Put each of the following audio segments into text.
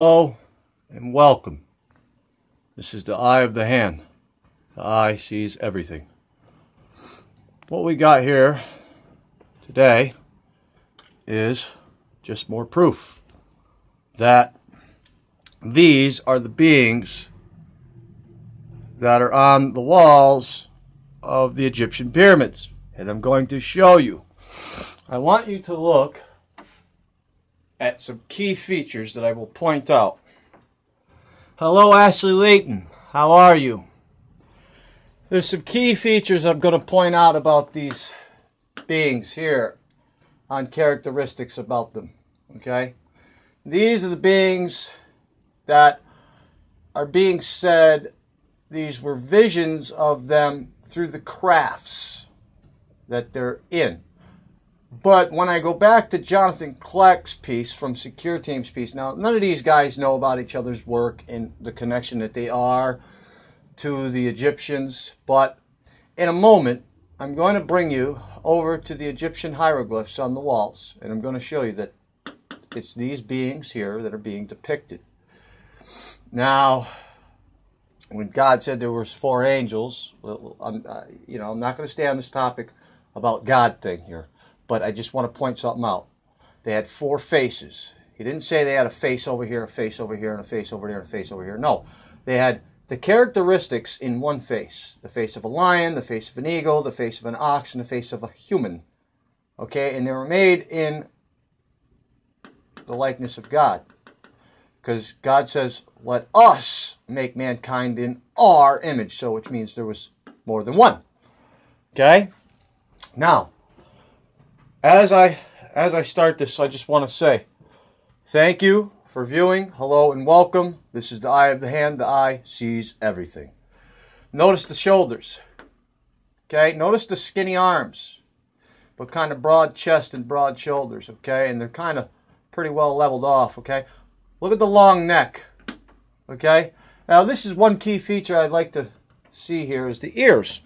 Hello and welcome. This is the eye of the hand. The eye sees everything. What we got here today is just more proof that these are the beings that are on the walls of the Egyptian pyramids. And I'm going to show you. I want you to look at some key features that I will point out. Hello, Ashley Layton. How are you? There's some key features I'm going to point out about these beings here on characteristics about them. Okay? These are the beings that are being said these were visions of them through the crafts that they're in. But when I go back to Jonathan Kleck's piece from Secure Team's piece, now none of these guys know about each other's work and the connection that they are to the Egyptians, but in a moment I'm going to bring you over to the Egyptian hieroglyphs on the walls, and I'm going to show you that it's these beings here that are being depicted. Now, when God said there was 4 angels, I'm not going to stay on this topic about God thing here. But I just want to point something out. They had 4 faces. He didn't say they had a face over here, a face over here, and a face over there, and a face over here. No. They had the characteristics in one face. The face of a lion, the face of an eagle, the face of an ox, and the face of a human. Okay? And they were made in the likeness of God. Because God says, let us make mankind in our image. So which means there was more than one. Okay? Now, As I start this, I just want to say thank you for viewing. Hello and welcome. This is the eye of the hand. The eye sees everything. Notice the shoulders. Okay, notice the skinny arms, but kind of broad chest and broad shoulders. Okay, and they're kind of pretty well leveled off. Okay, look at the long neck. Okay, now this is one key feature I'd like to see here is the ears.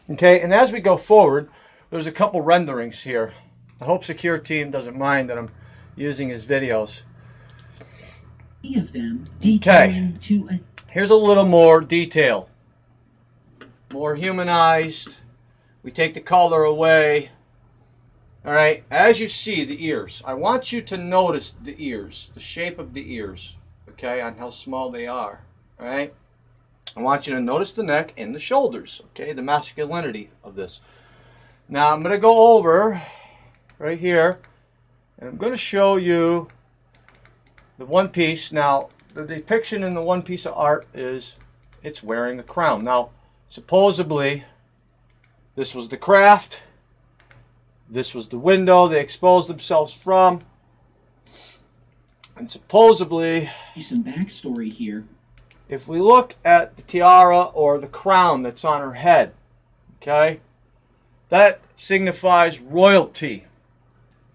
Okay, and as we go forward, there's a couple renderings here. I hope Secure Team doesn't mind that I'm using his videos. Of them detailing to a Here's a little more detail. More humanized. We take the color away. Alright, as you see the ears, I want you to notice the ears, the shape of the ears, okay, on how small they are. Alright? I want you to notice the neck and the shoulders, okay, the masculinity of this. Now I'm going to go over right here, and I'm going to show you the one piece. Now, the depiction in the one piece of art is it's wearing a crown. Now, supposedly, this was the craft. This was the window they exposed themselves from. And supposedly, some backstory here. if we look at the tiara or the crown that's on her head, okay, that signifies royalty.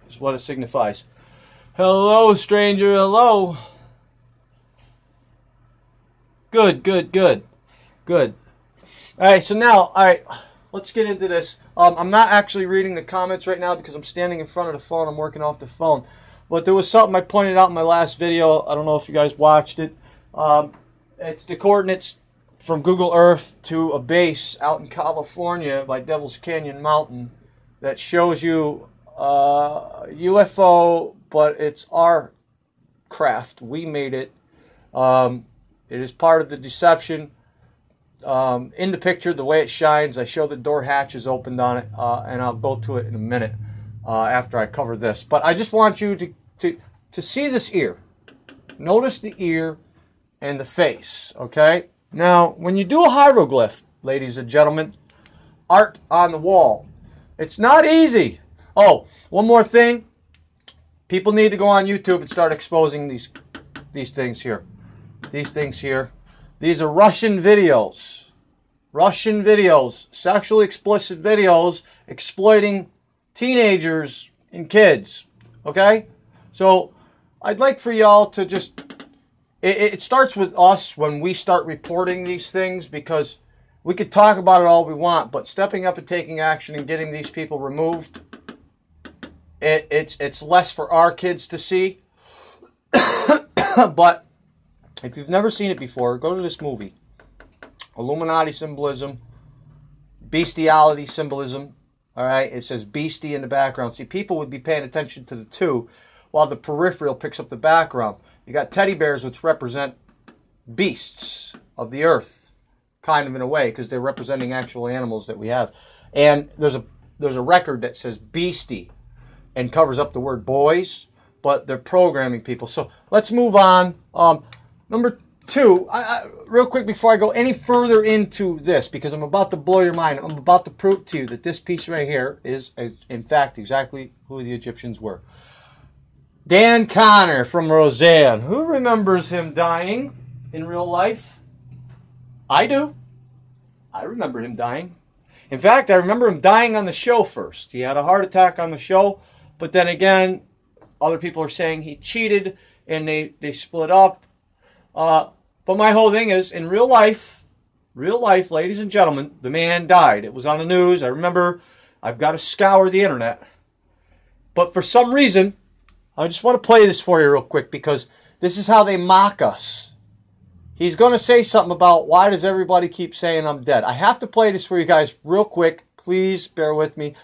Is what it signifies. Hello, stranger. Hello. Good. Good. All right, so now, let's get into this. I'm not actually reading the comments right now because I'm standing in front of the phone. I'm working off the phone. But there was something I pointed out in my last video. I don't know if you guys watched it. It's the coordinates from Google Earth to a base out in California by Devil's Canyon Mountain that shows you UFO, but it's our craft. We made it. It is part of the deception. In the picture, the way it shines, I show the door hatches opened on it, and I'll go to it in a minute after I cover this. But I just want you to see this ear. Notice the ear and the face, okay? Now, when you do a hieroglyph, ladies and gentlemen, art on the wall, it's not easy. Oh, one more thing. People need to go on YouTube and start exposing these things here. These things here. These are Russian videos. Russian videos. Sexually explicit videos exploiting teenagers and kids. Okay? So, I'd like for y'all to just... It starts with us when we start reporting these things, because we could talk about it all we want, but stepping up and taking action and getting these people removed, it's less for our kids to see. But If you've never seen it before, go to this movie. Illuminati symbolism, bestiality symbolism. All right, it says beastie in the background. See, people would be paying attention to the two while the peripheral picks up the background. You got teddy bears, which represent beasts of the earth, kind of in a way, because they're representing actual animals that we have. And there's a record that says beastie and covers up the word boys, but they're programming people. So let's move on. Number two, real quick before I go any further into this, because I'm about to blow your mind. I'm about to prove to you that this piece right here is, in fact, exactly who the Egyptians were. Dan Connor from Roseanne. Who remembers him dying in real life? I do. I remember him dying. In fact, I remember him dying on the show first. He had a heart attack on the show, but then again, other people are saying he cheated and they split up. But my whole thing is, in real life, ladies and gentlemen, the man died. It was on the news. I remember. I've got to scour the internet. But for some reason, I just want to play this for you real quick because this is how they mock us. He's going to say something about why does everybody keep saying I'm dead. I have to play this for you guys real quick. Please bear with me.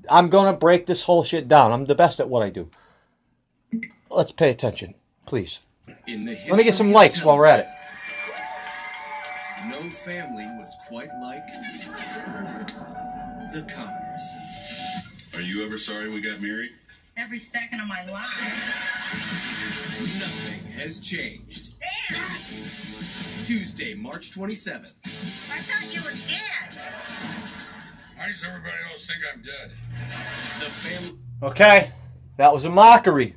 I'm going to break this whole shit down. I'm the best at what I do. Let's pay attention, please. Let me get some likes while we're at it. No family was quite like the Connors. Are you ever sorry we got married? Every second of my life. Nothing has changed. Dad! Tuesday, March 27th. I thought you were dead. Why does everybody else think I'm dead? The family. Okay, that was a mockery.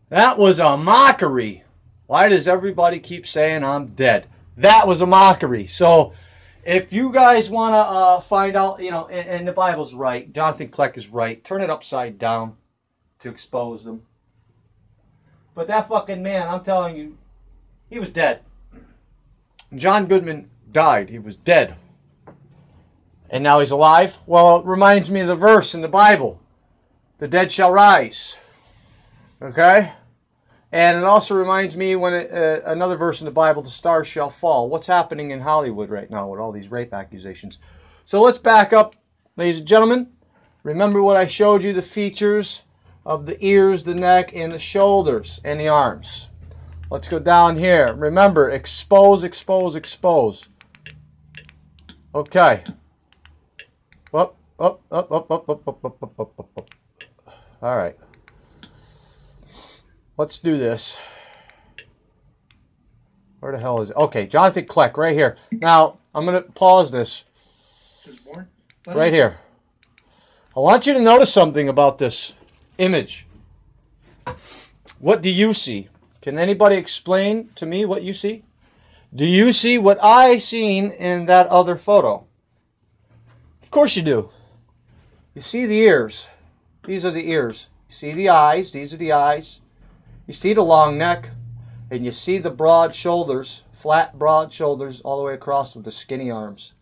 That was a mockery. Why does everybody keep saying I'm dead? That was a mockery. So, if you guys want to find out, you know, and the Bible's right, Jonathan Kleck is right, turn it upside down to expose them. But that fucking man, I'm telling you, he was dead. John Goodman died. He was dead. And now he's alive? Well, it reminds me of the verse in the Bible. The dead shall rise. Okay? And it also reminds me when another verse in the Bible, the stars shall fall. What's happening in Hollywood right now with all these rape accusations? So let's back up, ladies and gentlemen. Remember what I showed you, the features of the ears, the neck, and the shoulders, and the arms. Let's go down here. Remember, expose, expose, expose. Okay. Up, up, up, up, up, up, up, up, up, up, up. All right. Let's do this. Where the hell is it? Okay, Jonathan Kleck, right here. Now, I'm going to pause this. Right here. I want you to notice something about this image. What do you see? Can anybody explain to me what you see? Do you see what I seen in that other photo? Of course you do. You see the ears. These are the ears. You see the eyes. These are the eyes. You see the long neck, and you see the broad shoulders, flat, broad shoulders, all the way across with the skinny arms.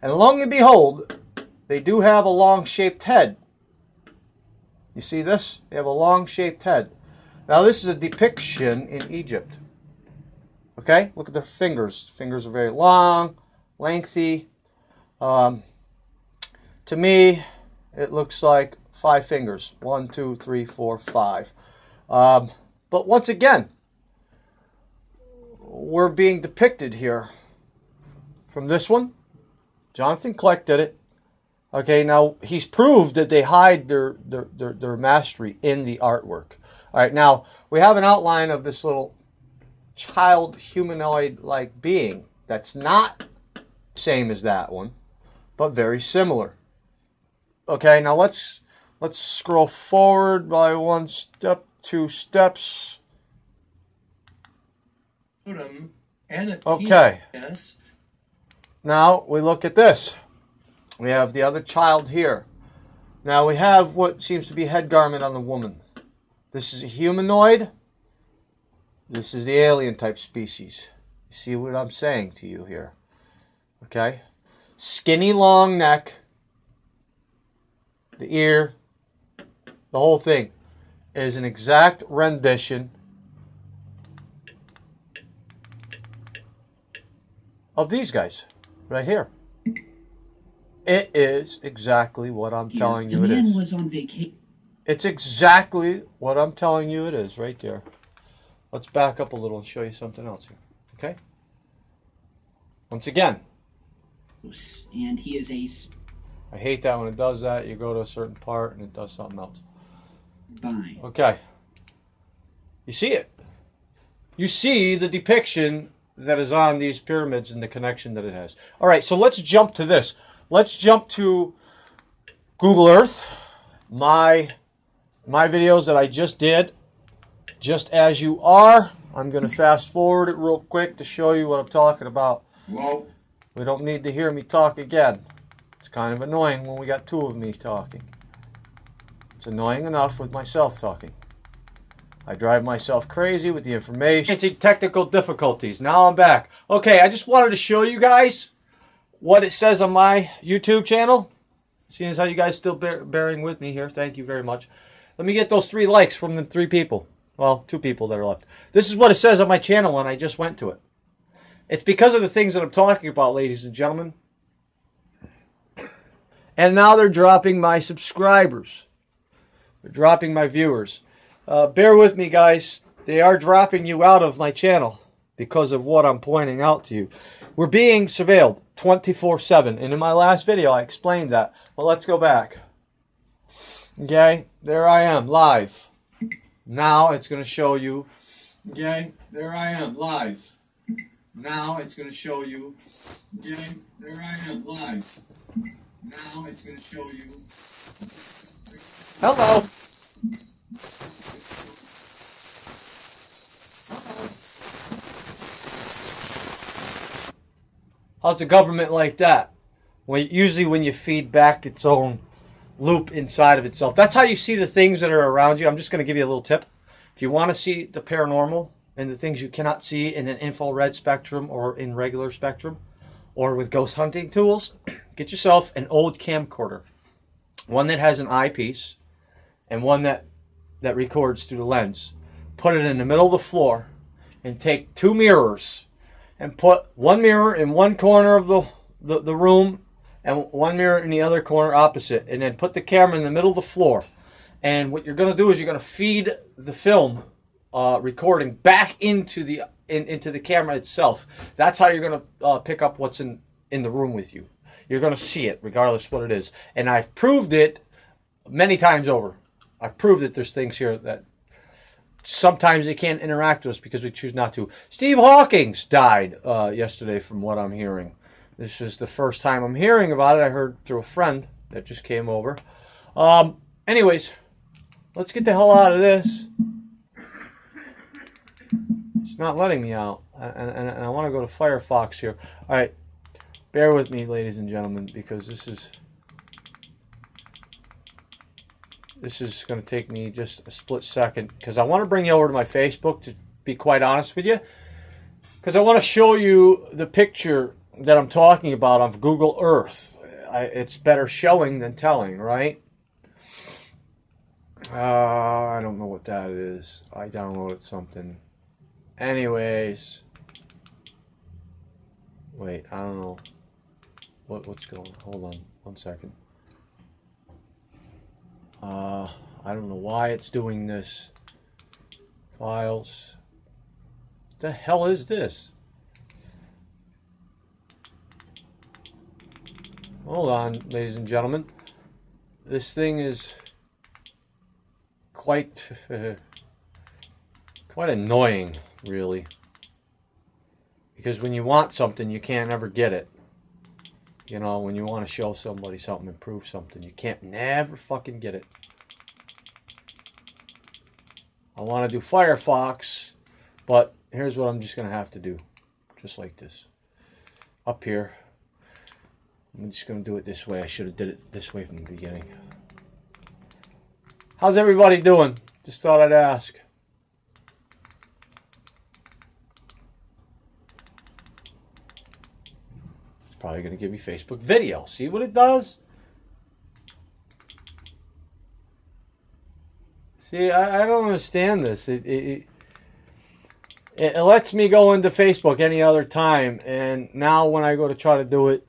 And lo and behold, they do have a long-shaped head. You see this? They have a long-shaped head. Now, this is a depiction in Egypt. Okay? Look at their fingers. Fingers are very long, lengthy. To me, it looks like 5 fingers. 1, 2, 3, 4, 5. But once again, we're being depicted here. From this one, Jonathan Kleck did it. Okay, now he's proved that they hide their mastery in the artwork. All right, now we have an outline of this little child humanoid-like being that's not the same as that one, but very similar. Okay, now let's scroll forward by 1 step. 2 steps. Okay. Yes. Now we look at this. We have the other child here. Now we have what seems to be a head garment on the woman. This is a humanoid. This is the alien type species. You see what I'm saying to you here? Okay. Skinny long neck. The ear. The whole thing is an exact rendition of these guys right here. It is exactly what I'm telling you it the man is. was on vacation. It's exactly what I'm telling you it is right there. Let's back up a little and show you something else here. Okay? Once again, And he is a I hate that when it does that. You go to a certain part and it does something else. spy. Okay. You see it. You see the depiction that is on these pyramids and the connection that it has. All right, so let's jump to this. Let's jump to Google Earth. My videos that I just did, just as you are. I'm going to fast forward it real quick to show you what I'm talking about. Whoa. We don't need to hear me talk again. It's kind of annoying when we got two of me talking. It's annoying enough with myself talking. I drive myself crazy with the information. It's technical difficulties. Now I'm back. Okay, I just wanted to show you guys what it says on my YouTube channel. Seeing as how you guys still bearing with me here. Thank you very much. Let me get those 3 likes from the 3 people. Well, 2 people that are left. This is what it says on my channel when I just went to it. It's because of the things that I'm talking about, ladies and gentlemen. And now they're dropping my subscribers. They're dropping my viewers. Bear with me, guys. They are dropping you out of my channel because of what I'm pointing out to you. We're being surveilled 24/7. And in my last video, I explained that. But let's go back. Okay, there I am, live. Now it's going to show you. Okay, there I am, live. Now it's going to show you. Okay, there I am, live. Now it's going to show you. Hello. How's the government like that? Well, usually when you feed back its own loop inside of itself. That's how you see the things that are around you. I'm just going to give you a little tip. If you want to see the paranormal and the things you cannot see in an infrared spectrum or in regular spectrum or with ghost hunting tools, get yourself an old camcorder. One that has an eyepiece and one that records through the lens. Put it in the middle of the floor and take 2 mirrors and put one mirror in one corner of the room and one mirror in the other corner opposite, and then put the camera in the middle of the floor. And what you're going to do is you're going to feed the film recording back into the camera itself. That's how you're going to pick up what's in the room with you. You're going to see it regardless of what it is. And I've proved it many times over. I've proved that there's things here that sometimes they can't interact with us because we choose not to. Steve Hawking's died yesterday from what I'm hearing. This is the first time I'm hearing about it. I heard through a friend that just came over. Anyways, let's get the hell out of this. It's not letting me out. And I want to go to Firefox here. All right. Bear with me, ladies and gentlemen, because this is going to take me just a split second. Because I want to bring you over to my Facebook, to be quite honest with you. Because I want to show you the picture that I'm talking about on Google Earth. It's better showing than telling, right? I don't know what that is. I downloaded something. Anyways. Wait, I don't know. What's going on? Hold on. 1 second. I don't know why it's doing this. Files. What the hell is this? Hold on, ladies and gentlemen. This thing is quite annoying, really. Because when you want something, you can't ever get it. You know, when you want to show somebody something and prove something, you can't never fucking get it. I want to do Firefox, but here's what I'm just going to have to do. Just like this. Up here. I'm just going to do it this way. I should have did it this way from the beginning. How's everybody doing? Just thought I'd ask. It's probably going to give me Facebook video. See what it does? See, I don't understand this. It lets me go into Facebook any other time, and now when I go to try to do it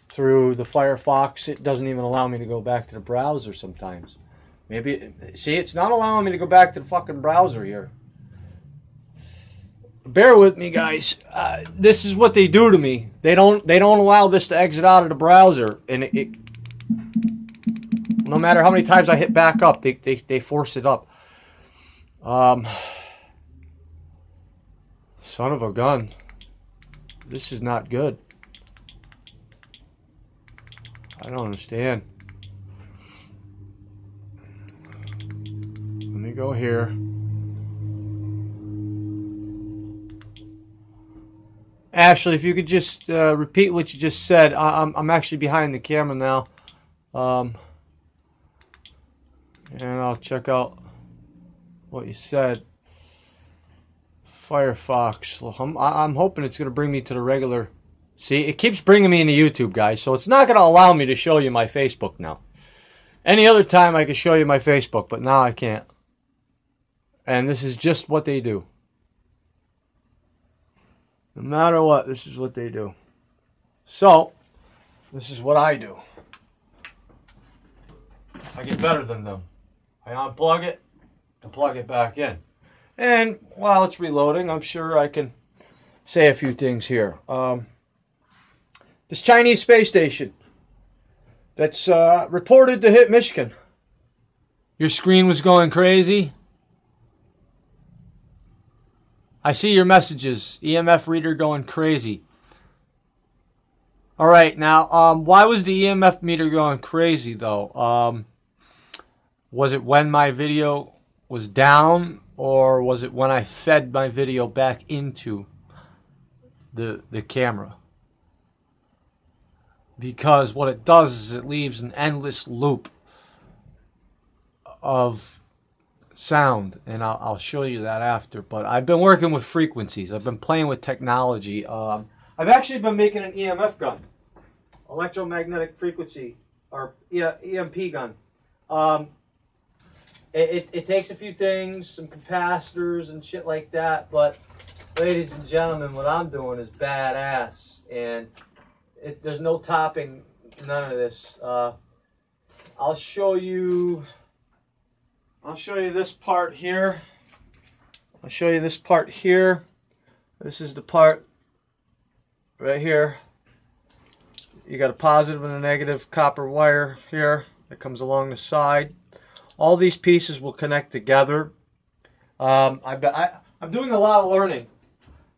through the Firefox, it doesn't even allow me to go back to the browser sometimes. Maybe, see, it's not allowing me to go back to the fucking browser here. Bear with me, guys. This is what they do to me. They don't allow this to exit out of the browser, and no matter how many times I hit back up, they force it up. Son of a gun. This is not good. I don't understand. Let me go here. Ashley, if you could just repeat what you just said. I'm actually behind the camera now. And I'll check out what you said. Firefox. I'm hoping it's going to bring me to the regular. See, it keeps bringing me into YouTube, guys. So it's not going to allow me to show you my Facebook now. Any other time I could show you my Facebook, but now I can't. And this is just what they do. No matter what, this is what they do. So, this is what I do. I get better than them. I unplug it and plug it back in. And while it's reloading, I'm sure I can say a few things here. This Chinese space station that's reported to hit Michigan. Your screen was going crazy. I see your messages. EMF reader going crazy. All right, now, why was the EMF meter going crazy, though? Was it when my video was down, or was it when I fed my video back into the camera? Because what it does is it leaves an endless loop of sound, and I'll show you that after. But I've been working with frequencies. I've been playing with technology. I've actually been making an EMF gun, electromagnetic frequency, or EMP gun. It takes a few things, some capacitors and shit like that, but ladies and gentlemen, what I'm doing is badass, and there's no topping none of this. I'll show you this part here. I'll show you this part here. This is the part right here. You got a positive and a negative copper wire here that comes along the side. All these pieces will connect together. I'm doing a lot of learning.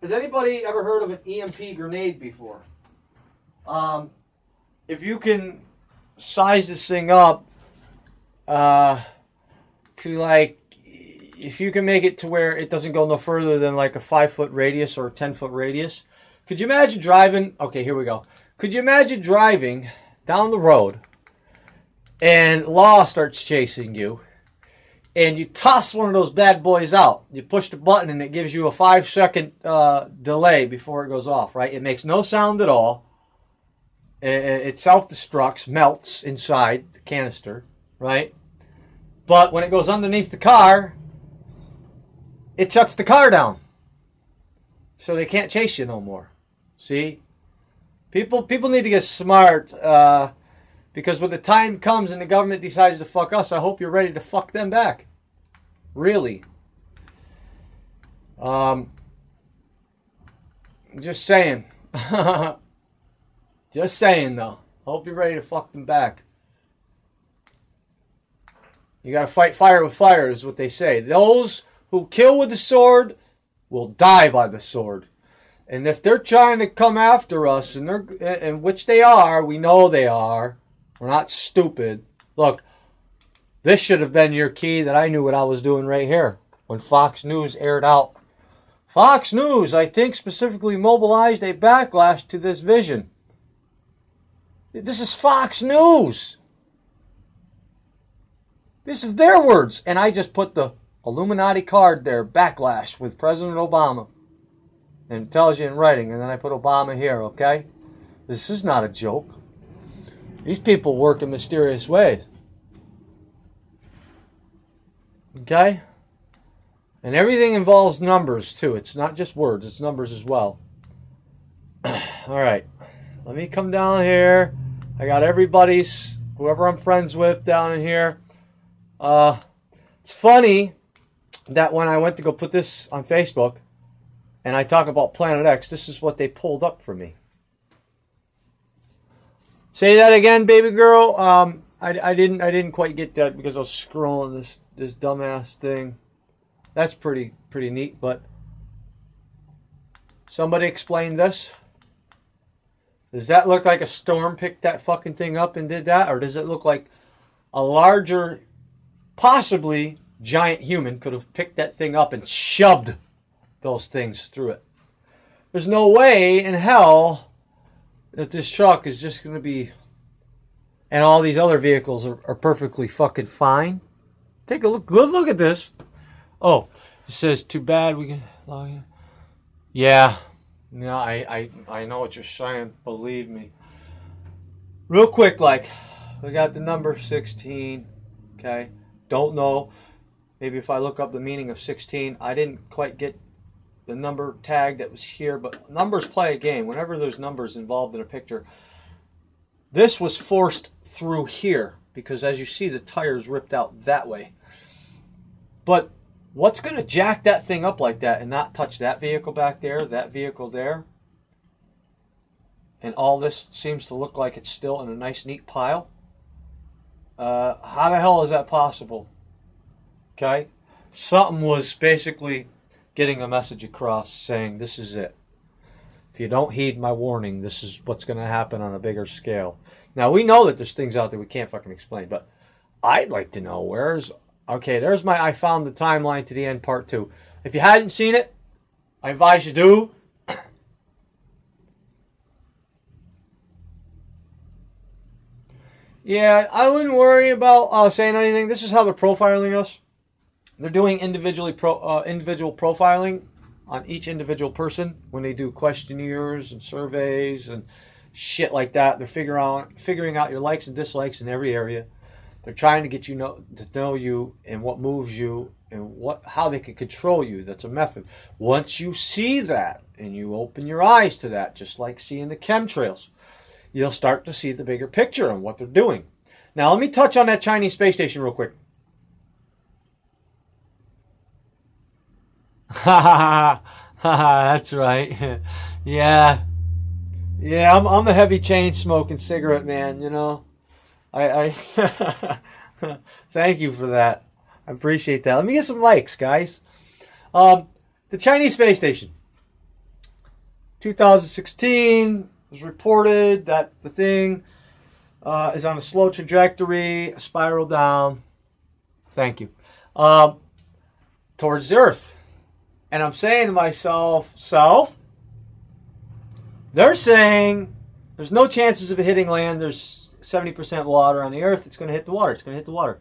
Has anybody ever heard of an EMP grenade before? If you can size this thing up to like, if you can make it to where it doesn't go no further than like a 5-foot radius or a 10-foot radius, could you imagine driving? Okay, here we go. Could you imagine driving down the road and law starts chasing you, and you toss one of those bad boys out? You push the button and it gives you a 5-second delay before it goes off, right? It makes no sound at all. It self-destructs, melts inside the canister, right? But when it goes underneath the car, it shuts the car down. So they can't chase you no more. See? People need to get smart, because when the time comes and the government decides to fuck us, I hope you're ready to fuck them back. Really. Just saying. Just saying, though. Hope you're ready to fuck them back. You gotta fight fire with fire, is what they say. Those who kill with the sword will die by the sword. And if they're trying to come after us, and which they are, we know they are. We're not stupid. Look, this should have been your key that I knew what I was doing right here when Fox News aired out. Fox News, I think, specifically mobilized a backlash to this vision. This is Fox News. This is their words. And I just put the Illuminati card there, backlash with President Obama. And it tells you in writing. And then I put Obama here, okay? This is not a joke. These people work in mysterious ways. Okay? And everything involves numbers, too. It's not just words. It's numbers as well. All right. Let me come down here. I got everybody's, whoever I'm friends with down in here. It's funny that when I went to go put this on Facebook and I talk about Planet X, this is what they pulled up for me. Say that again, baby girl. I didn't quite get that because I was scrolling this dumbass thing. That's pretty neat, but somebody explain this. Does that look like a storm picked that fucking thing up and did that? Or does it look like a larger, possibly giant human could have picked that thing up and shoved those things through it? There's no way in hell that this truck is just going to be, and all these other vehicles are perfectly fucking fine. Take a good look at this. Oh, it says, too bad we can log in. Yeah. No, I know what you're saying. Believe me. Real quick, like, we got the number 16. Okay. Don't know. Maybe if I look up the meaning of 16, I didn't quite get the number tag that was here, but numbers play a game. Whenever there's numbers involved in a picture, this was forced through here because, as you see, the tires ripped out that way. But what's going to jack that thing up like that and not touch that vehicle back there, that vehicle there? And all this seems to look like it's still in a nice, neat pile. How the hell is that possible? Okay? Something was basically getting a message across saying, this is it. If you don't heed my warning, this is what's going to happen on a bigger scale. Now, we know that there's things out there we can't fucking explain, but I'd like to know where's... Okay, there's my I found the timeline to the end part 2. If you hadn't seen it, I advise you do. Yeah, I wouldn't worry about saying anything. This is how they're profiling us. They're doing individual profiling on each individual person when they do questionnaires and surveys and shit like that. They're figuring out your likes and dislikes in every area. They're trying to get to know you and what moves you and how they can control you. That's a method. Once you see that and you open your eyes to that, just like seeing the chemtrails, you'll start to see the bigger picture on what they're doing. Now, let me touch on that Chinese space station real quick. Ha ha ha! That's right. Yeah, I'm a heavy chain smoking cigarette man. You know. I thank you for that. I appreciate that. Let me get some likes, guys. The Chinese space station. 2016 was reported that the thing is on a slow trajectory, a spiral down. Thank you. Towards the Earth. And I'm saying to myself, they're saying there's no chances of it hitting land. There's 70% water on the Earth. It's going to hit the water. It's going to hit the water.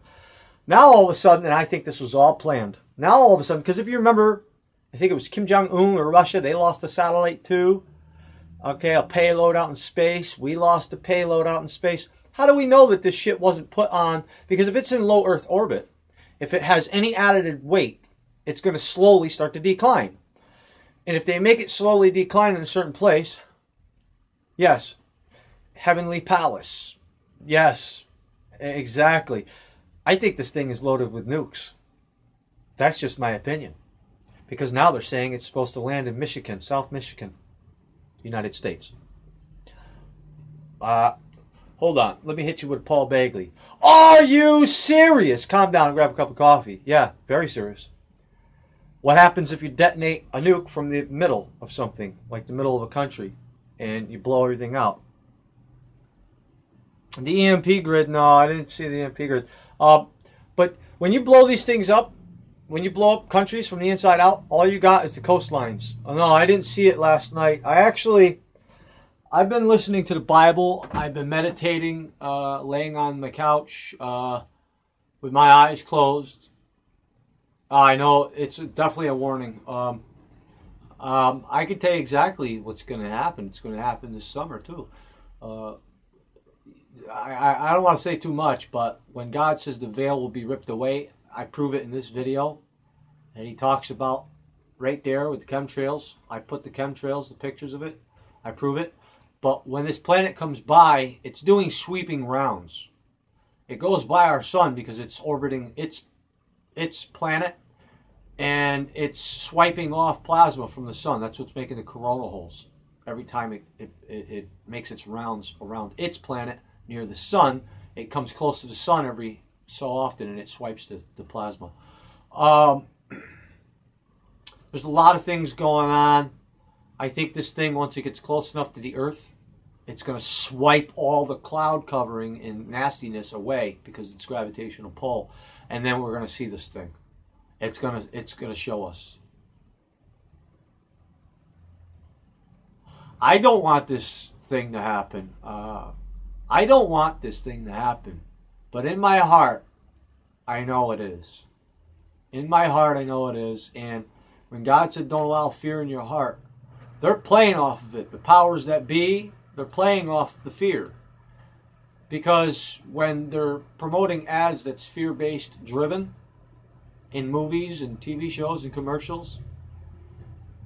Now all of a sudden, and I think this was all planned. Now all of a sudden, because if you remember, I think it was Kim Jong-un or Russia, they lost a satellite too. Okay, a payload out in space. We lost a payload out in space. How do we know that this shit wasn't put on? Because if it's in low Earth orbit, if it has any added weight, it's going to slowly start to decline. And if they make it slowly decline in a certain place, yes, Heavenly Palace. Yes, exactly. I think this thing is loaded with nukes. That's just my opinion. Because now they're saying it's supposed to land in Michigan, South Michigan, United States. Hold on. Let me hit you with Paul Bagley. Are you serious? Calm down and grab a cup of coffee. Yeah, very serious. What happens if you detonate a nuke from the middle of something, like the middle of a country, and you blow everything out? The EMP grid, no, I didn't see the EMP grid. But when you blow these things up, when you blow up countries from the inside out, all you got is the coastlines. Oh, no, I didn't see it last night. I've been listening to the Bible. I've been meditating, laying on my couch with my eyes closed. I know, it's definitely a warning. I can tell you exactly what's going to happen. It's going to happen this summer, too. I don't want to say too much, but when God says the veil will be ripped away, I prove it in this video. And he talks about right there with the chemtrails. I put the chemtrails, the pictures of it. I prove it. But when this planet comes by, it's doing sweeping rounds. It goes by our sun because it's orbiting its planet, and it's swiping off plasma from the sun. That's what's making the corona holes. Every time it makes its rounds around its planet near the sun, it comes close to the sun every so often, and it swipes the plasma. There's a lot of things going on. I think this thing, once it gets close enough to the Earth, it's going to swipe all the cloud covering and nastiness away because of its gravitational pull, and then we're going to see this thing. It's going to show us. I don't want this thing to happen. I don't want this thing to happen. But in my heart, I know it is. In my heart, I know it is. And when God said, don't allow fear in your heart, they're playing off of it. The powers that be, they're playing off the fear. Because when they're promoting ads that's fear-based driven in movies and TV shows and commercials,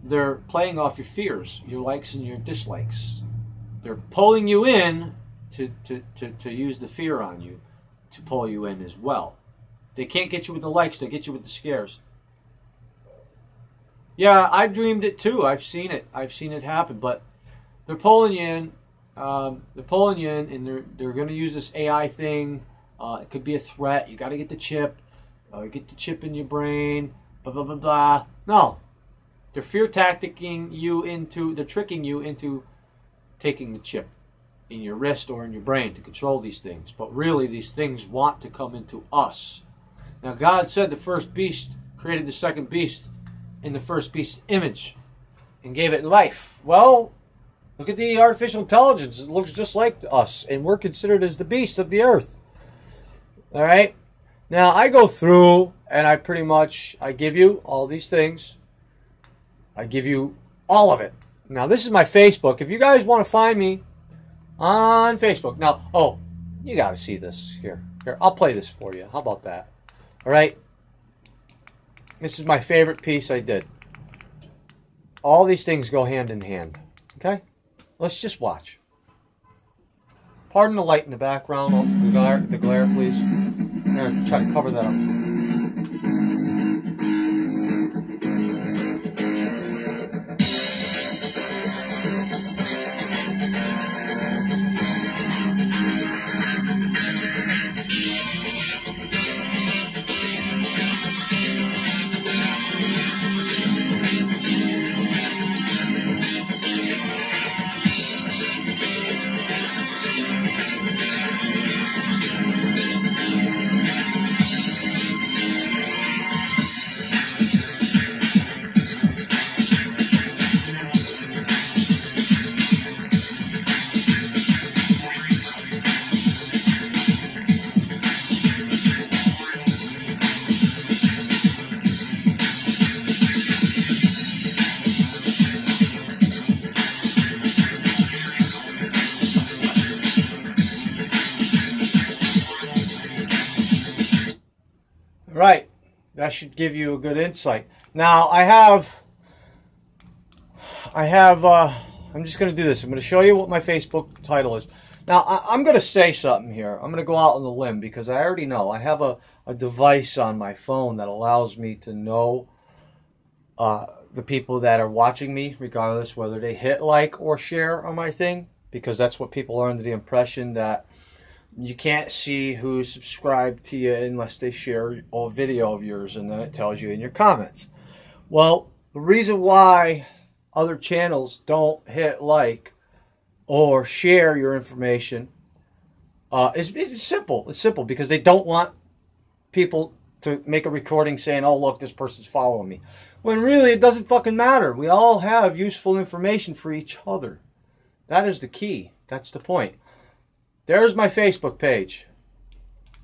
they're playing off your fears, your likes and your dislikes. They're pulling you in to use the fear on you, to pull you in as well. If they can't get you with the likes, they get you with the scares. Yeah, I've dreamed it too. I've seen it. I've seen it happen. But they're pulling you in. They're pulling you in, and they're going to use this AI thing. It could be a threat. You got to get the chip. Get the chip in your brain. Blah blah blah blah. No. They're fear tacticking you into, they're tricking you into taking the chip in your wrist or in your brain to control these things. But really, these things want to come into us. Now, God said the first beast created the second beast in the first beast's image and gave it life. Well, look at the artificial intelligence. It looks just like us, and we're considered as the beasts of the earth. All right? Now, I go through, and I give you all these things. I give you all of it. Now, this is my Facebook. If you guys want to find me on Facebook. Now, oh, you got to see this. Here, I'll play this for you. How about that? All right? This is my favorite piece I did. All these things go hand in hand. Okay? Let's just watch. Pardon the light in the background. The glare, please. I'm going to try to cover that up. Right. That should give you a good insight. Now, I'm just going to do this. I'm going to show you what my Facebook title is. Now, I'm going to say something here. I'm going to go out on the limb because I already know. I have a device on my phone that allows me to know the people that are watching me, regardless whether they hit like or share on my thing, because that's what people are under the impression that you can't see who's subscribed to you unless they share a video of yours, and then it tells you in your comments. Well, the reason why other channels don't hit like or share your information it's simple. It's simple because they don't want people to make a recording saying, oh, look, this person's following me. When really it doesn't fucking matter. We all have useful information for each other. That is the key. That's the point. There's my Facebook page.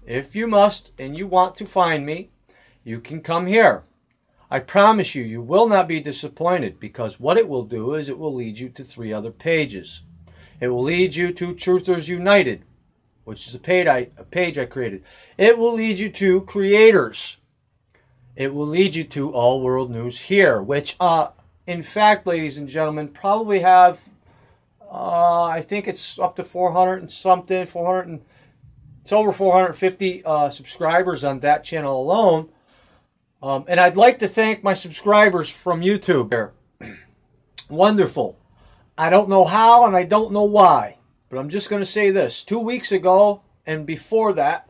If you must and you want to find me, you can come here. I promise you, you will not be disappointed, because what it will do is it will lead you to 3 other pages. It will lead you to Truthers United, which is a page I created. It will lead you to Creators. it will lead you to All World News Here, which, in fact, ladies and gentlemen, probably have, I think it's up to 400 and something, it's over 450 subscribers on that channel alone. And I'd like to thank my subscribers from YouTube. Wonderful. I don't know how and I don't know why, but I'm just going to say this. 2 weeks ago and before that,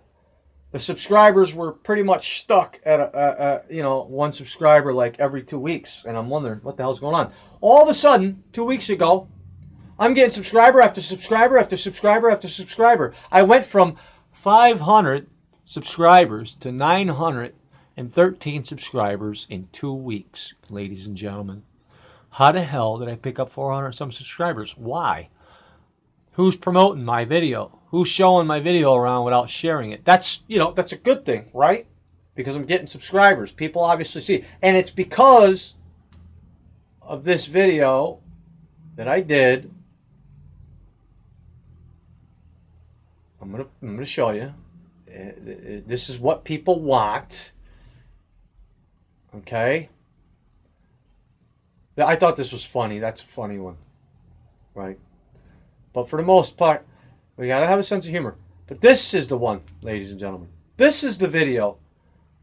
the subscribers were pretty much stuck at one subscriber like every 2 weeks, and I'm wondering what the hell's going on. All of a sudden, 2 weeks ago, I'm getting subscriber after subscriber after subscriber after subscriber. I went from 500 subscribers to 913 subscribers in 2 weeks, ladies and gentlemen. How the hell did I pick up 400 some subscribers? Why? Who's promoting my video? Who's showing my video around without sharing it? That's a good thing, right? Because I'm getting subscribers. People obviously see. And it's because of this video that I did. I'm gonna show you. This is what people want. Okay? I thought this was funny. That's a funny one. Right? But for the most part, we got to have a sense of humor. But this is the one, ladies and gentlemen. This is the video.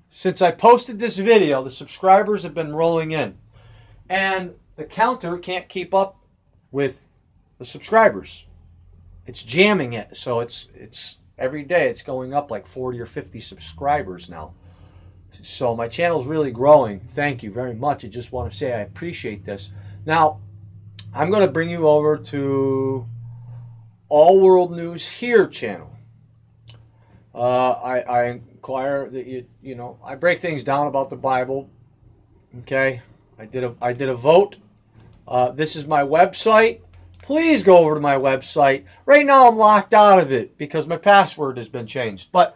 Since I posted this video, the subscribers have been rolling in. And the counter can't keep up with the subscribers. It's jamming it. So it's every day it's going up like 40 or 50 subscribers now. So my channel's really growing. Thank you very much. I just want to say I appreciate this. Now, I'm going to bring you over to All World News Here channel. I inquire that I break things down about the Bible. Okay, I did a vote. This is my website. Please go over to my website. Right now I'm locked out of it because my password has been changed. But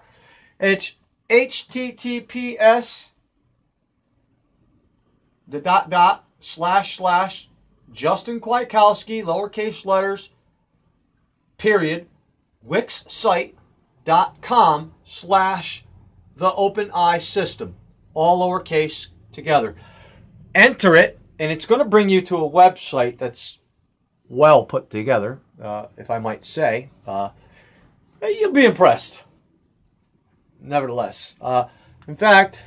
it's https / Justin Kwiatkowski, lowercase letters, period, wixsite.com / the OpenEye system, all lowercase together. Enter it, and it's going to bring you to a website that's well put together, if I might say. You'll be impressed. Nevertheless, in fact,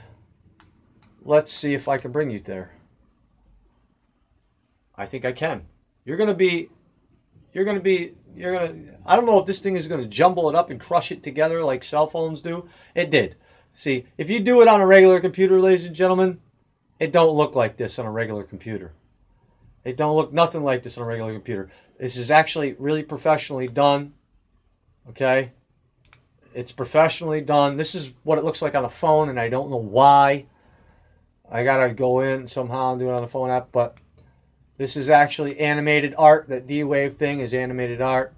let's see if I can bring you there. I think I can. I don't know if this thing is going to jumble it up and crush it together like cell phones do. It did. See, if you do it on a regular computer, ladies and gentlemen, it don't look like this on a regular computer. It don't look nothing like this on a regular computer. This is actually really professionally done. Okay? It's professionally done. This is what it looks like on a phone, and I don't know why. I got to go in somehow and do it on the phone app, but this is actually animated art. That D-Wave thing is animated art.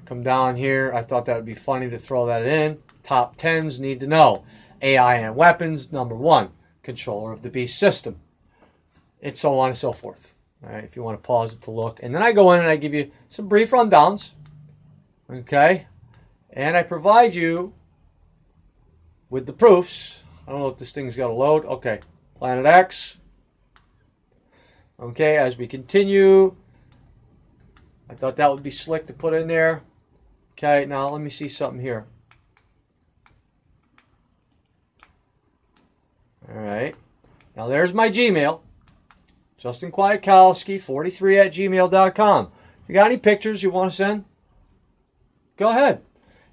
Come down here. I thought that would be funny to throw that in. Top 10s need to know. AI and weapons, number 1. Controller of the Beast system. And so on and so forth. All right, if you want to pause it to look. And then I go in and I give you some brief rundowns. Okay? And I provide you with the proofs. I don't know if this thing's got to load. Okay. Planet X. Okay, as we continue. I thought that would be slick to put in there. Okay, now let me see something here. Alright. Now there's my Gmail. Justin Kwiatkowski 43 at gmail.com. If you got any pictures you want to send, go ahead.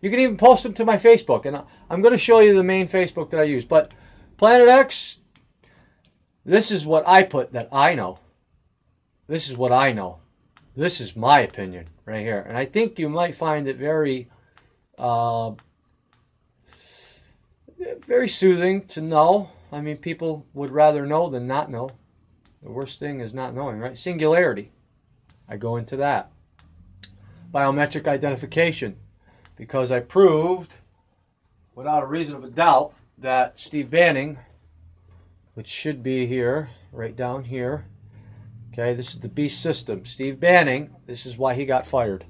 You can even post them to my Facebook. And I'm going to show you the main Facebook that I use. But Planet X, this is what I put that I know. This is what I know. This is my opinion right here. And I think you might find it very, very soothing to know. I mean, people would rather know than not know. The worst thing is not knowing, right? Singularity. I go into that. Biometric identification. Because I proved, without a reason of a doubt, that Steve Banning, which should be here, right down here. Okay, this is the Beast system. Steve Banning, this is why he got fired.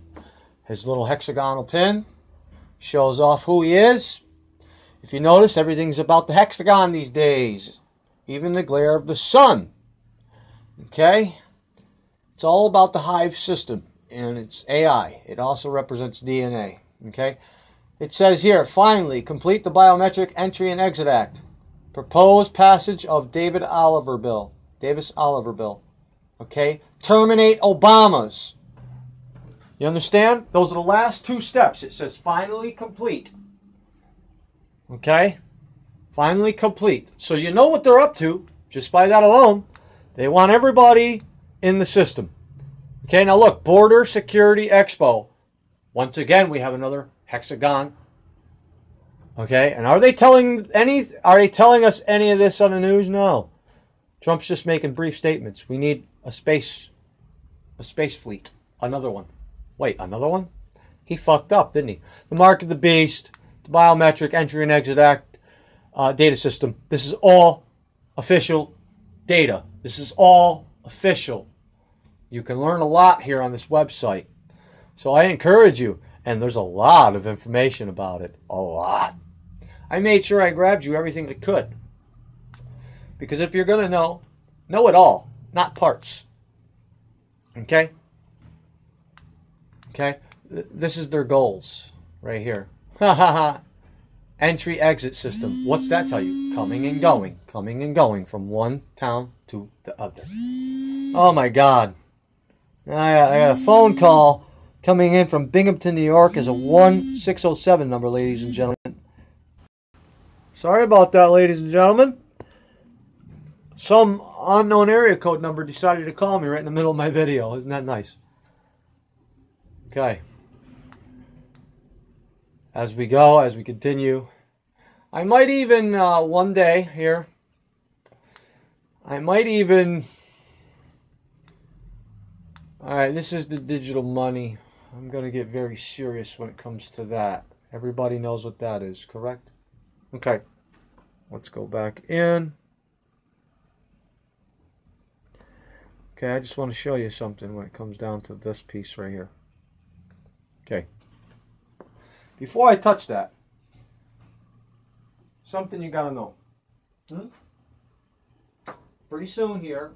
His little hexagonal pin shows off who he is. If you notice, everything's about the hexagon these days. Even the glare of the sun. Okay? It's all about the hive system. And it's AI. It also represents DNA. Okay? It says here, finally, complete the Biometric Entry and Exit Act. Proposed passage of Davis Oliver Bill. Okay? Terminate Obama's. You understand? Those are the last two steps. It says finally complete. Okay? Finally complete. So you know what they're up to, just by that alone. They want everybody in the system. Okay, now look, Border Security Expo. Once again, we have another hexagon. Okay, and are they telling us any of this on the news? No. Trump's just making brief statements. We need a space fleet. Another one. Wait, another one? He fucked up, didn't he? The Mark of the Beast, the Biometric Entry and Exit Act data system. This is all official data. This is all official. You can learn a lot here on this website. So I encourage you. And there's a lot of information about it. A lot. I made sure I grabbed you everything I could. Because if you're going to know it all, not parts. Okay? Okay? This is their goals right here. Entry-exit system. What's that tell you? Coming and going from one town to the other. Oh my God. I got a phone call coming in from Binghamton, New York as a 1607 number, ladies and gentlemen. Sorry about that, ladies and gentlemen. Some unknown area code number decided to call me right in the middle of my video. Isn't that nice? Okay. As we go, as we continue, I might even, one day here, alright, this is the digital money. I'm going to get very serious when it comes to that. Everybody knows what that is, correct? Okay. Let's go back in. Okay, I just want to show you something when it comes down to this piece right here. Okay. Before I touch that, something you got to know. Pretty soon here,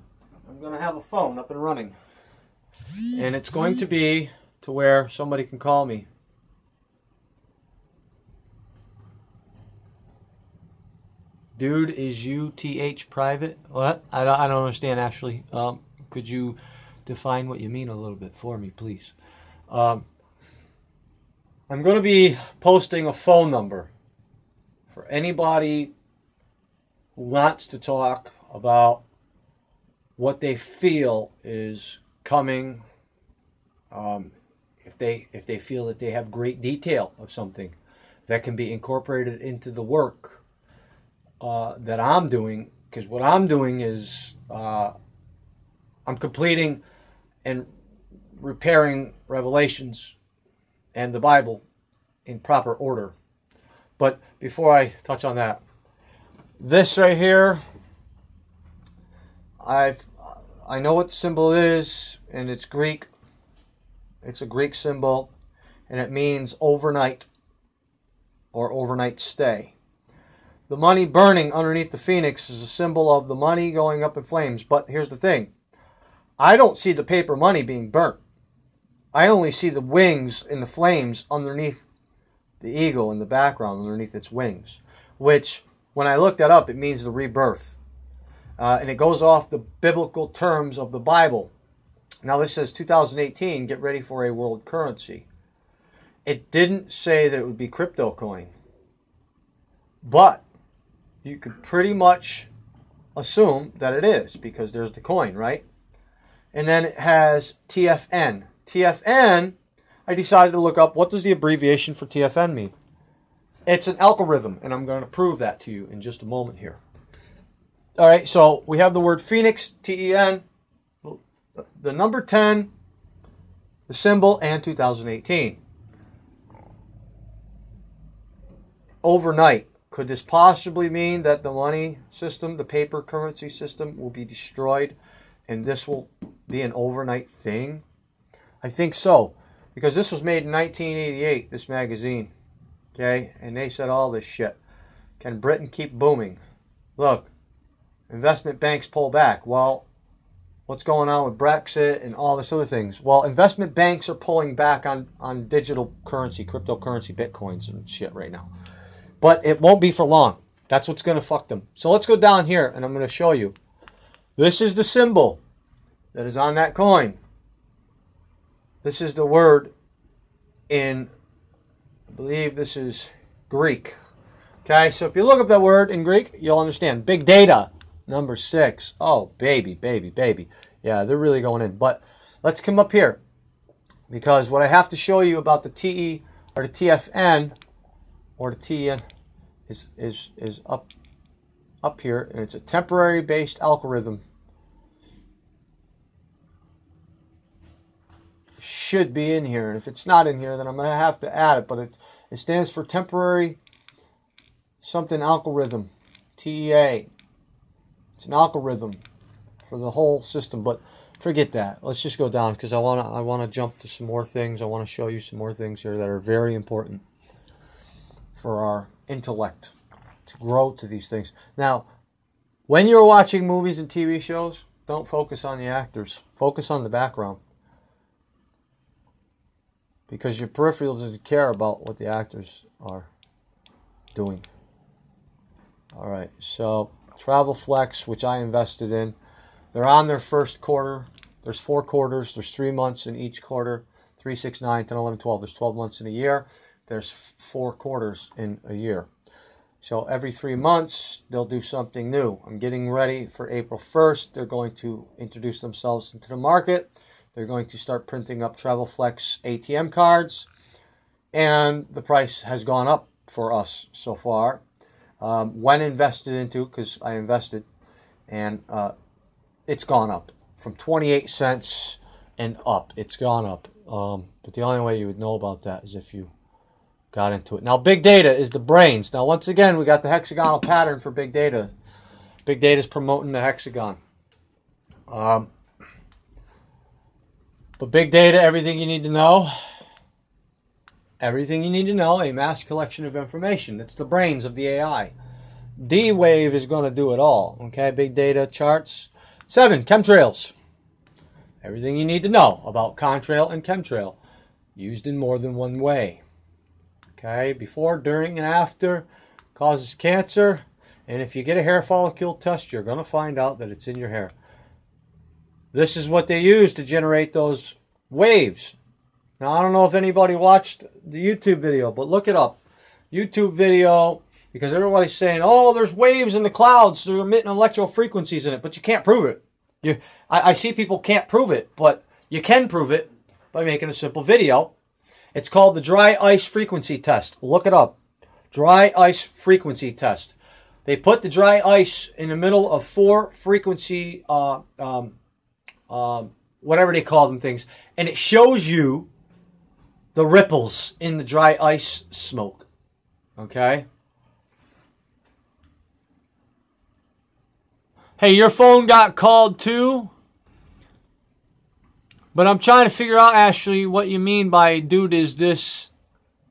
I'm going to have a phone up and running. And it's going to be to where somebody can call me. Dude, is UTH private? What? I don't understand, Ashley. Could you define what you mean a little bit for me, please? I'm going to be posting a phone number for anybody who wants to talk about what they feel is coming. If they feel that they have great detail of something that can be incorporated into the work that I'm doing, because what I'm doing is I'm completing and repairing Revelations and the Bible in proper order. But before I touch on that, this right here, I know what the symbol is, and it's Greek. It's a Greek symbol, and it means overnight or overnight stay. The money burning underneath the phoenix is a symbol of the money going up in flames. But here's the thing. I don't see the paper money being burnt. I only see the wings and the flames underneath the eagle in the background, underneath its wings. Which, when I looked that up, it means the rebirth. And it goes off the biblical terms of the Bible. Now this says 2018, get ready for a world currency. It didn't say that it would be crypto coin. But you could pretty much assume that it is, because there's the coin, right? And then it has TFN. TFN, I decided to look up, what does the abbreviation for TFN mean? It's an algorithm, and I'm going to prove that to you in just a moment here. All right, so we have the word Phoenix, T-E-N, the number 10, the symbol, and 2018. Overnight. Could this possibly mean that the money system, the paper currency system, will be destroyed and this will be an overnight thing? I think so. Because this was made in 1988, this magazine. Okay? And they said all this shit. Can Britain keep booming? Look, investment banks pull back. Well, what's going on with Brexit and all this other things? Well, investment banks are pulling back on digital currency, cryptocurrency, bitcoins and shit right now. But it won't be for long. That's what's going to fuck them. So let's go down here and I'm going to show you. This is the symbol that is on that coin. This is the word in, I believe this is Greek. Okay, so if you look up that word in Greek, you'll understand. Big data, number 6. Oh, baby, baby, baby. Yeah, they're really going in. But let's come up here. Because what I have to show you about the TE or the TFN or the TN is up here. And it's a temporary based algorithm. Should be in here. And if it's not in here, then I'm going to have to add it. But it stands for temporary something algorithm, TEA. It's an algorithm for the whole system, but forget that. Let's just go down because I want to jump to some more things. I want to show you some more things here that are very important for our intellect to grow to these things. Now, when you're watching movies and TV shows, don't focus on the actors. Focus on the background. Because your peripheral doesn't care about what the actors are doing. Alright, so TravelFlex, which I invested in, they're on their first quarter. There's 4 quarters. There's 3 months in each quarter. 3, 6, 9, 10, 11, 12. There's 12 months in a year. There's 4 quarters in a year. So every 3 months, they'll do something new. I'm getting ready for April 1st. They're going to introduce themselves into the market. They're going to start printing up TravelFlex ATM cards. And the price has gone up for us so far. When invested into, because I invested, and it's gone up from 28 cents and up. It's gone up. But the only way you would know about that is if you got into it. Now, big data is the brains. Now, once again, we got the hexagonal pattern for big data. Big data is promoting the hexagon. But big data, everything you need to know. Everything you need to know, a mass collection of information. It's the brains of the AI. D-Wave is going to do it all. Okay, big data, charts. 7, chemtrails. Everything you need to know about contrail and chemtrail. Used in more than one way. Okay, before, during, and after. Causes cancer. And if you get a hair follicle test, you're going to find out that it's in your hair. This is what they use to generate those waves. Now, I don't know if anybody watched the YouTube video, but look it up. YouTube video, because everybody's saying, oh, there's waves in the clouds. They're emitting electrical frequencies in it, but you can't prove it. I see people can't prove it, but you can prove it by making a simple video. It's called the dry ice frequency test. Look it up. Dry ice frequency test. They put the dry ice in the middle of 4 frequency, whatever they call them things, and it shows you the ripples in the dry ice smoke. Okay? Hey, your phone got called too? But I'm trying to figure out, Ashley, what you mean by dude is this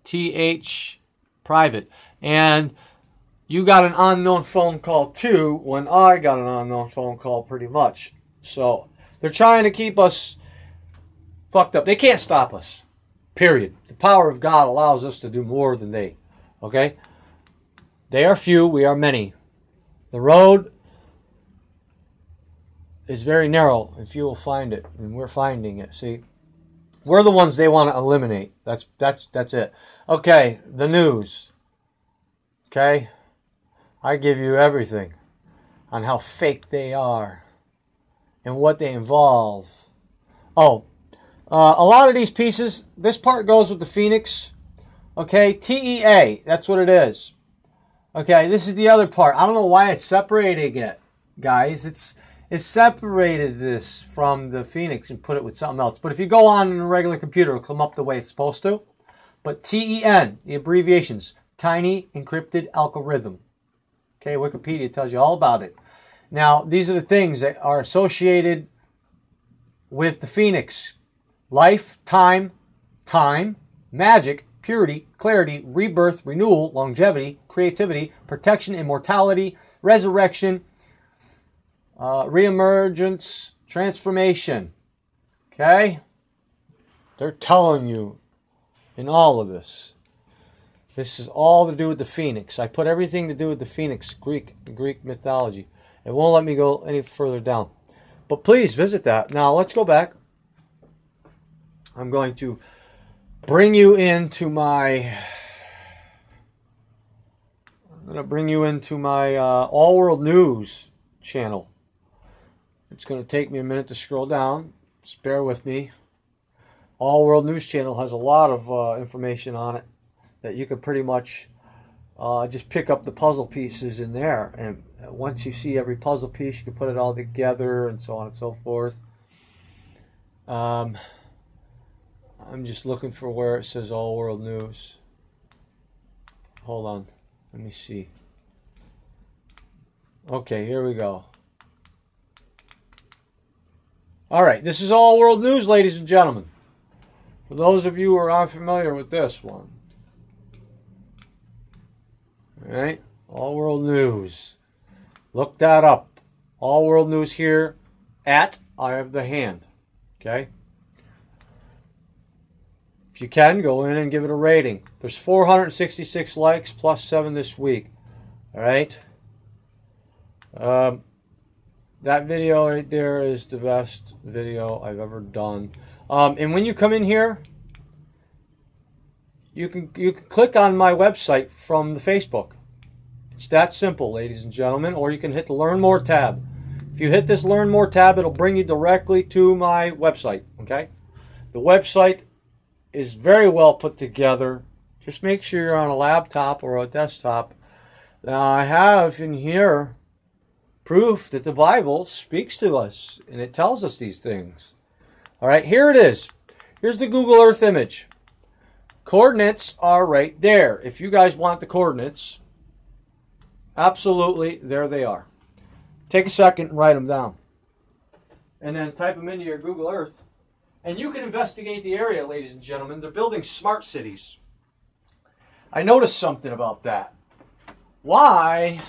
TH private. And you got an unknown phone call too when I got an unknown phone call pretty much. So they're trying to keep us fucked up. They can't stop us. Period. The power of God allows us to do more than they. Okay? They are few, we are many. The road is very narrow, and few will find it, and we're finding it. See, we're the ones they want to eliminate. That's it. Okay, the news. Okay, I give you everything on how fake they are and what they involve. Oh, a lot of these pieces. This part goes with the Phoenix. Okay, TEA. That's what it is. Okay, this is the other part. I don't know why it's separating it, guys. It's separated this from the Phoenix and put it with something else. But if you go on a regular computer, it'll come up the way it's supposed to. But TEN, the abbreviations, Tiny Encrypted Algorithm. Okay, Wikipedia tells you all about it. Now, these are the things that are associated with the Phoenix. Life, time, magic, purity, clarity, rebirth, renewal, longevity, creativity, protection, immortality, resurrection, reemergence, transformation. Okay? They're telling you in all of this. This is all to do with the phoenix. I put everything to do with the phoenix, Greek mythology. It won't let me go any further down. But please visit that. Now let's go back. I'm going to bring you into my All World News channel. It's going to take me a minute to scroll down. Just bear with me. All World News channel has a lot of information on it that you can pretty much just pick up the puzzle pieces in there. And once you see every puzzle piece, you can put it all together and so on and so forth. I'm just looking for where it says All World News. Hold on. Let me see. Okay, here we go. All right, this is All World News, ladies and gentlemen. For those of you who are unfamiliar with this one. All right, All World News. Look that up. All World News here at Eye of the Hand. Okay? If you can, go in and give it a rating. There's 466 likes plus 7 this week. All right? That video right there is the best video I've ever done. And when you come in here, you can click on my website from the Facebook. It's that simple, ladies and gentlemen. Or you can hit the Learn More tab. If you hit this Learn More tab, it'll bring you directly to my website. Okay? The website is very well put together. Just make sure you're on a laptop or a desktop. Now, I have in here proof that the Bible speaks to us and it tells us these things. All right, here it is. Here's the Google Earth image. Coordinates are right there. If you guys want the coordinates, absolutely, there they are. Take a second and write them down. And then type them into your Google Earth. And you can investigate the area, ladies and gentlemen. They're building smart cities. I noticed something about that. Why,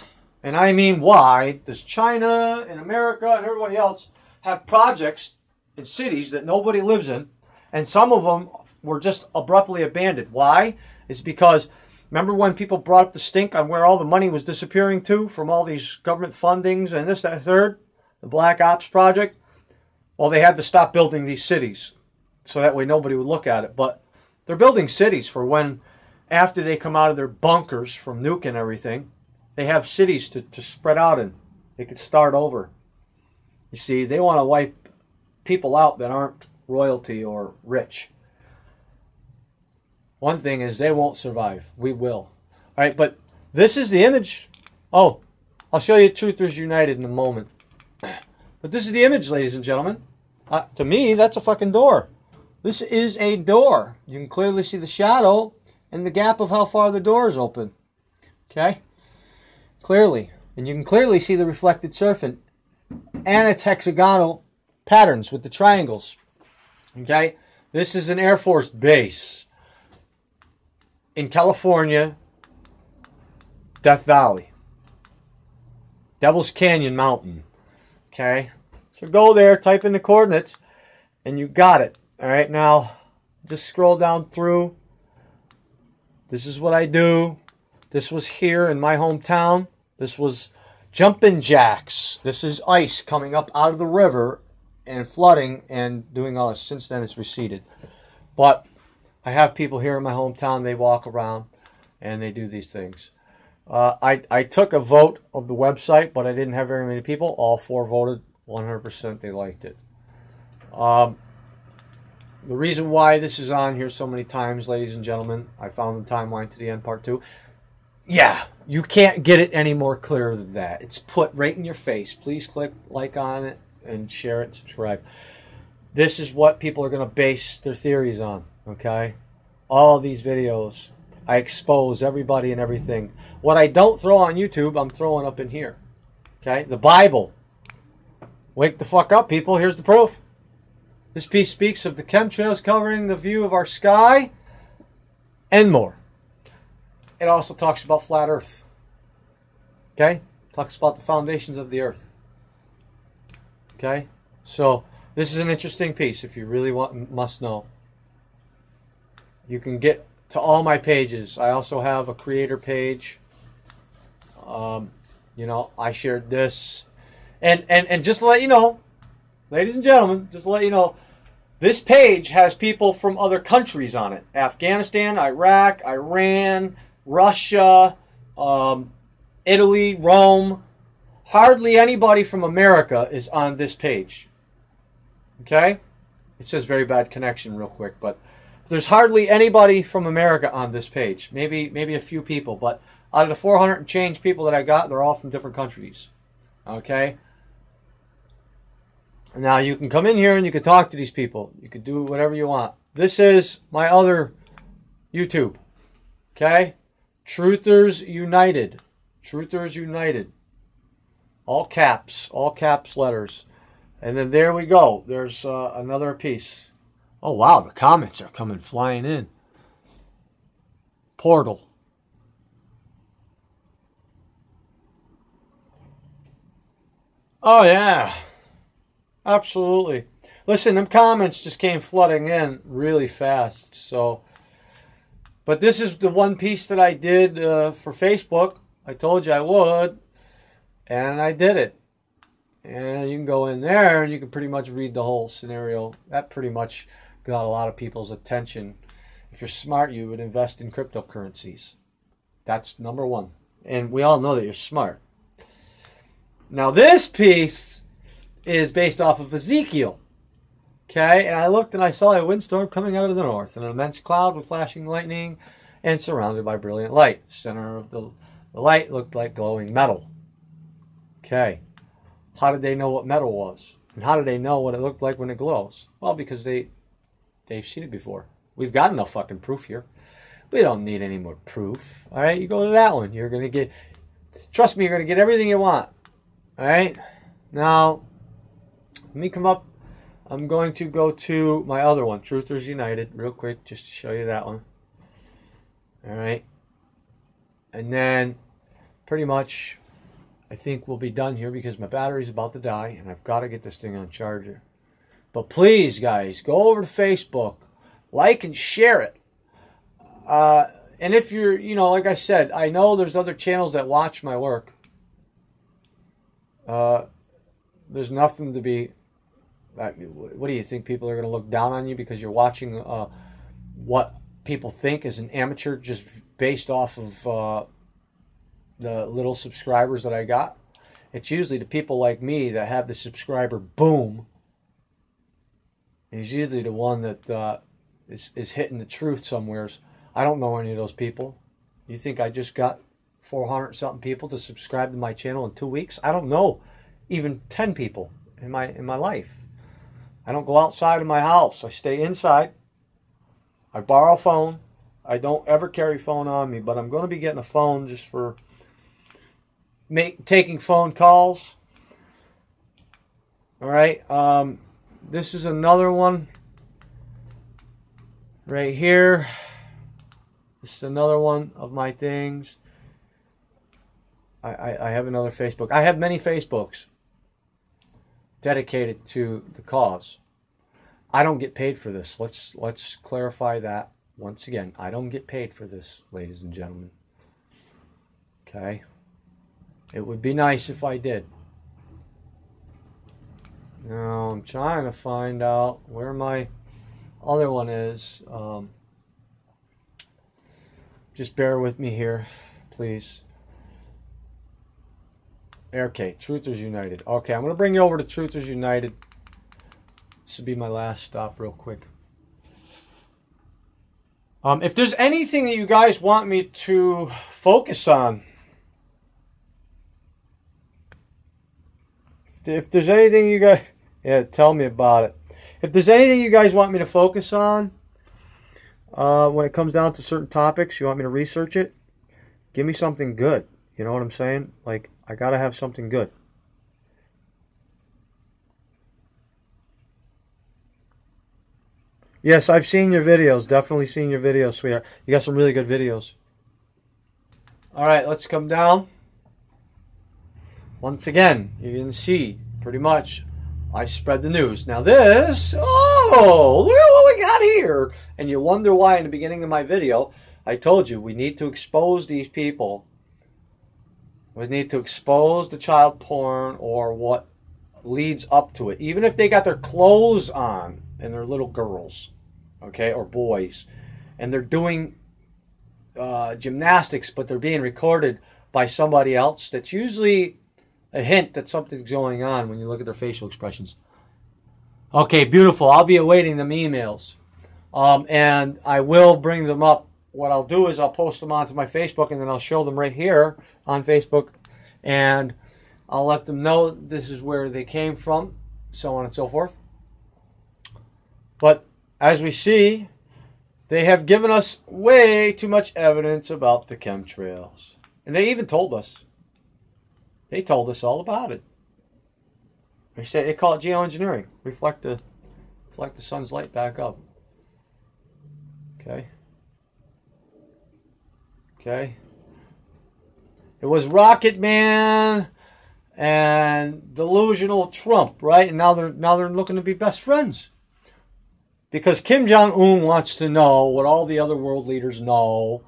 and I mean why, does China and America and everybody else have projects in cities that nobody lives in, and some of them were just abruptly abandoned? Why? It's because, remember when people brought up the stink on where all the money was disappearing to from all these government fundings and this, that, third? The Black Ops project? Well, they had to stop building these cities so that way nobody would look at it. But they're building cities for when, after they come out of their bunkers from nuking everything, they have cities to spread out in. They could start over. You see, they want to wipe people out that aren't royalty or rich. One thing is they won't survive. We will. All right, but this is the image. Oh, I'll show you Truthers United in a moment. But this is the image, ladies and gentlemen. To me, that's a fucking door. This is a door. You can clearly see the shadow and the gap of how far the door is open. Okay? Clearly. And you can clearly see the reflected surface and its hexagonal patterns with the triangles. Okay? This is an Air Force base in California, Death Valley. Devil's Canyon Mountain. Okay? So go there, type in the coordinates, and you got it. All right, now just scroll down through. This is what I do. This was here in my hometown. This was jumping jacks. This is ice coming up out of the river and flooding and doing all this. Since then, it's receded. But I have people here in my hometown. They walk around and they do these things. I took a vote of the website, but I didn't have very many people. All 4 voted. 100% they liked it. The reason why this is on here so many times, ladies and gentlemen, I found the timeline to the end, part 2. Yeah, you can't get it any more clear than that. It's put right in your face. Please click like on it and share it and subscribe. This is what people are going to base their theories on, okay? All these videos, I expose everybody and everything. What I don't throw on YouTube, I'm throwing up in here, okay? The Bible. Wake the fuck up, people. Here's the proof. This piece speaks of the chemtrails covering the view of our sky. and more. It also talks about flat Earth. Okay? Talks about the foundations of the Earth. Okay? So, this is an interesting piece if you really must know. You can get to all my pages. I also have a creator page. You know, I shared this. And just to let you know, ladies and gentlemen, just to let you know, this page has people from other countries on it. Afghanistan, Iraq, Iran, Russia, Italy, Rome. Hardly anybody from America is on this page. Okay? It says very bad connection real quick, but there's hardly anybody from America on this page. Maybe a few people, but out of the 400 and change people that I got, they're all from different countries. Okay? Now you can come in here and you can talk to these people. You can do whatever you want. This is my other YouTube. Okay? Truthers United. Truthers United. All caps letters. And then there we go. There's another piece. Oh, wow. The comments are coming flying in. Portal. Oh, yeah. Absolutely. Listen, them comments just came flooding in really fast. So, but this is the one piece that I did for Facebook. I told you I would. And I did it. And you can go in there and you can pretty much read the whole scenario. That pretty much got a lot of people's attention. If you're smart, you would invest in cryptocurrencies. That's number one. And we all know that you're smart. Now this piece is based off of Ezekiel. Okay, and I looked and I saw a windstorm coming out of the north, an immense cloud with flashing lightning and surrounded by brilliant light. The center of the light looked like glowing metal. Okay, how did they know what metal was? And how did they know what it looked like when it glows? Well, because they've seen it before. We've got enough fucking proof here. We don't need any more proof. All right, you go to that one. You're going to get, trust me, you're going to get everything you want. All right, now, let me come up. I'm going to go to my other one, Truthers United, real quick, just to show you that one. All right. And then, pretty much, I think we'll be done here because my battery's about to die, and I've got to get this thing on charger. But please, guys, go over to Facebook, like and share it. And if you're, you know, like I said, I know there's other channels that watch my work. There's nothing to be... What do you think? People are going to look down on you because you're watching what people think is an amateur just based off of the little subscribers that I got? It's usually the people like me that have the subscriber boom. He's usually the one that is hitting the truth somewheres. I don't know any of those people. You think I just got 400 something people to subscribe to my channel in 2 weeks? I don't know even 10 people in my life. I don't go outside of my house. I stay inside. I borrow a phone. I don't ever carry a phone on me, but I'm going to be getting a phone just for taking phone calls. All right. This is another one right here. This is another one of my things. I have another Facebook. I have many Facebooks dedicated to the cause. I don't get paid for this. Let's clarify that once again. I don't get paid for this, ladies and gentlemen. Okay? It would be nice if I did. Now, I'm trying to find out where my other one is. Just bear with me here, please. Okay, Truthers United. Okay, I'm going to bring you over to Truthers United. This will be my last stop real quick. If there's anything that you guys want me to focus on, if there's anything you guys... Yeah, tell me about it. If there's anything you guys want me to focus on, when it comes down to certain topics, you want me to research it, give me something good. You know what I'm saying? Like, I gotta have something good. Yes, I've seen your videos. Definitely seen your videos, sweetheart. You got some really good videos. All right, let's come down. Once again, you can see pretty much I spread the news. Now this, oh, look at what we got here. And you wonder why in the beginning of my video, I told you we need to expose these people. We need to expose the child porn or what leads up to it. Even if they got their clothes on and they're little girls, okay, or boys, and they're doing gymnastics, but they're being recorded by somebody else, that's usually a hint that something's going on when you look at their facial expressions. Okay, beautiful. I'll be awaiting them emails. And I will bring them up. What I'll do is I'll post them onto my Facebook, and then I'll show them right here on Facebook. And I'll let them know this is where they came from, so on and so forth. But as we see, they have given us way too much evidence about the chemtrails. And they even told us. They told us all about it. They call it geoengineering. Reflect the sun's light back up. Okay. Okay. It was Rocket Man and delusional Trump, right? And now they're looking to be best friends. Because Kim Jong-un wants to know what all the other world leaders know.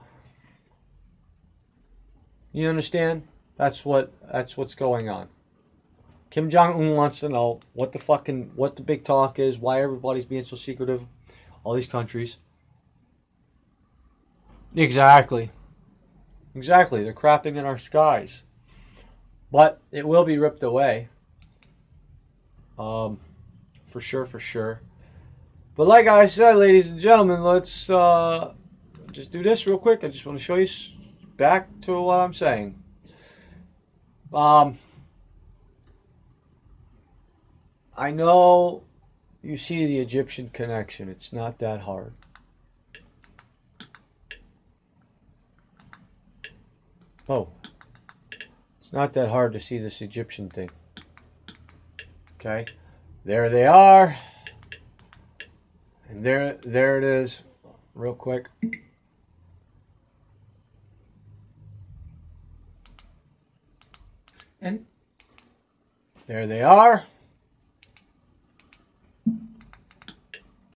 You understand? That's what's going on. Kim Jong-un wants to know what the big talk is, why everybody's being so secretive, all these countries. Exactly. They're crapping in our skies. But it will be ripped away. For sure. But like I said, ladies and gentlemen, let's just do this real quick. I just want to show you back to what I'm saying. I know you see the Egyptian connection. It's not that hard. Oh. It's not that hard to see this Egyptian thing. Okay. There they are. And there it is. Real quick. And There they are.